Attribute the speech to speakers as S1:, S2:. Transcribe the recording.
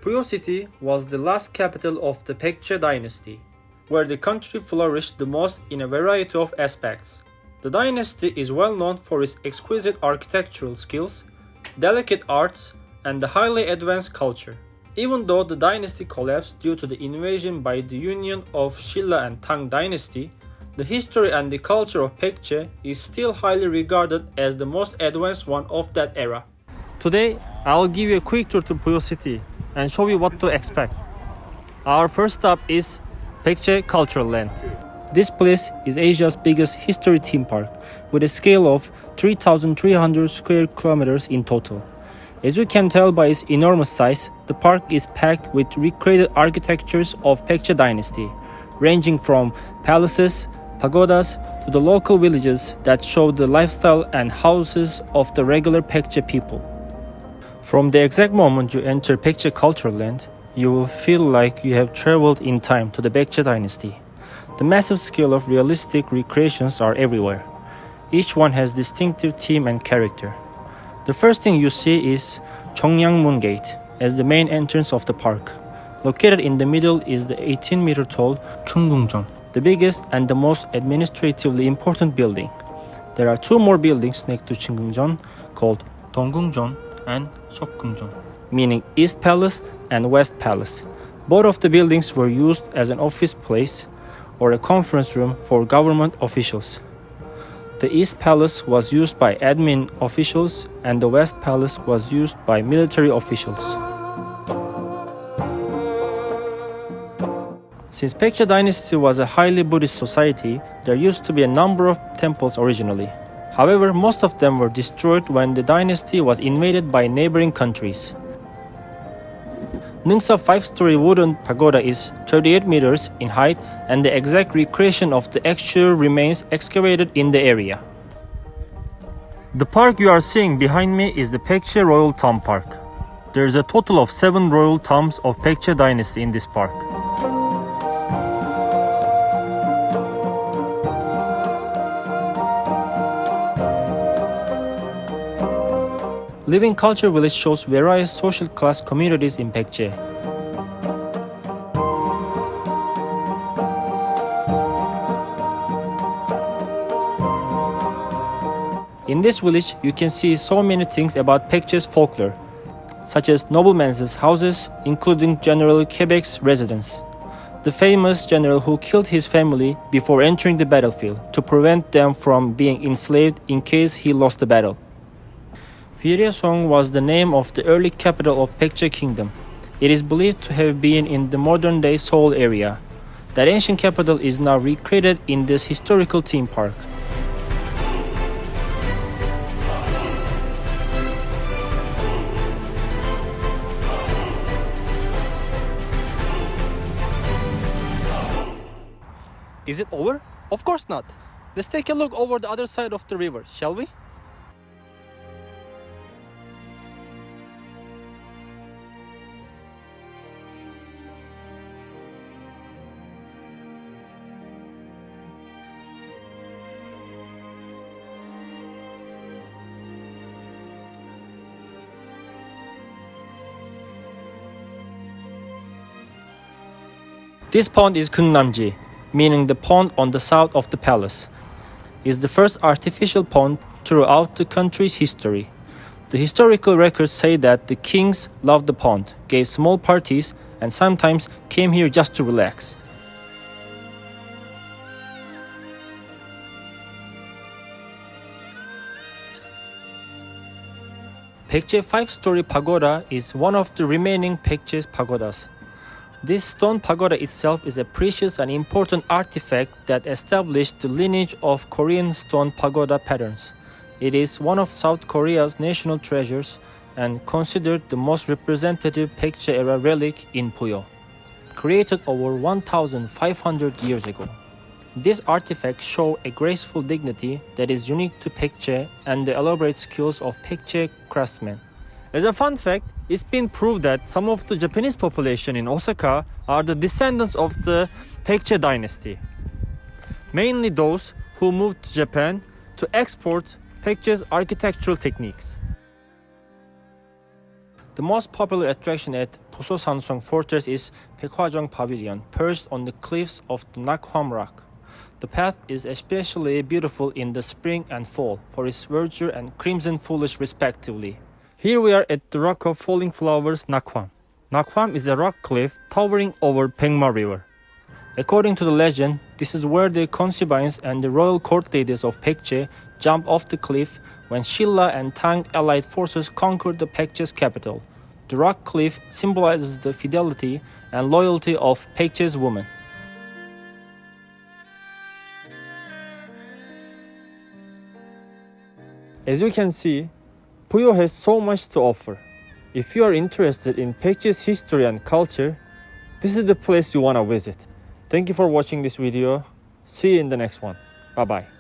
S1: Buyeo city was the last capital of the Baekje dynasty, where the country flourished the most in a variety of aspects. The dynasty is well known for its exquisite architectural skills, delicate arts, and the highly advanced culture. Even though the dynasty collapsed due to the invasion by the union of Shilla and Tang dynasty, the history and the culture of Baekje is still highly regarded as the most advanced one of that era. Today, I'll give you a quick tour to Buyeo city and show you what to expect. Our first stop is Baekje Cultural Land. This place is Asia's biggest history theme park with a scale of 3,300 square kilometers in total. As you can tell by its enormous size, the park is packed with recreated architectures of Baekje dynasty, ranging from palaces, pagodas, to the local villages that show the lifestyle and houses of the regular Baekje people. From the exact moment you enter Baekje Cultural Land, you will feel like you have traveled in time to the Baekje dynasty. The massive scale of realistic recreations are everywhere. Each one has distinctive theme and character. The first thing you see is Cheongyangmun Gate as the main entrance of the park. Located in the middle is the 18-meter tall Chungungjeon, the biggest and the most administratively important building. There are two more buildings next to Chungungjeon called Donggungjeon and Sokgungjeon, meaning East Palace and West Palace. Both of the buildings were used as an office place or a conference room for government officials. The East Palace was used by admin officials and the West Palace was used by military officials. Since Baekje dynasty was a highly Buddhist society, there used to be a number of temples originally. However, most of them were destroyed when the dynasty was invaded by neighboring countries. Ningsa 5-story wooden pagoda is 38 meters in height and the exact recreation of the actual remains excavated in the area. The park you are seeing behind me is the Baekje Royal Tomb Park. There is a total of 7 royal tombs of Baekje dynasty in this park. Living Culture Village shows various social class communities in Baekje. In this village, you can see so many things about Baekje's folklore, such as noblemen's houses, including General Quebec's residence, the famous general who killed his family before entering the battlefield to prevent them from being enslaved in case he lost the battle. Vieresong was the name of the early capital of Baekje Kingdom. It is believed to have been in the modern-day Seoul area. That ancient capital is now recreated in this historical theme park. Is it over? Of course not. Let's take a look over the other side of the river, shall we? This pond is Gyeongnamji, meaning the pond on the south of the palace. It is the first artificial pond throughout the country's history. The historical records say that the kings loved the pond, gave small parties, and sometimes came here just to relax. Baekje 5-story pagoda is one of the remaining Baekje's pagodas. This stone pagoda itself is a precious and important artifact that established the lineage of Korean stone pagoda patterns. It is one of South Korea's national treasures and considered the most representative Baekje era relic in Buyeo, created over 1,500 years ago. These artifacts show a graceful dignity that is unique to Baekje and the elaborate skills of Baekje craftsmen. As a fun fact, it's been proved that some of the Japanese population in Osaka are the descendants of the Baekje dynasty. Mainly those who moved to Japan to export Baekje's architectural techniques. The most popular attraction at Toso-Sansong Fortress is Baekje Pavilion, perched on the cliffs of the Nakhwam Rock. The path is especially beautiful in the spring and fall for its verdure and crimson foliage respectively. Here we are at the Rock of Falling Flowers, Nakhwam. Nakhwam is a rock cliff towering over Pengma River. According to the legend, this is where the concubines and the royal court ladies of Baekje jumped off the cliff when Silla and Tang allied forces conquered the Baekje's capital. The rock cliff symbolizes the fidelity and loyalty of Baekje's women. As you can see, Buyeo has so much to offer. If you are interested in Baekje's history and culture, this is the place you want to visit. Thank you for watching this video. See you in the next one. Bye bye.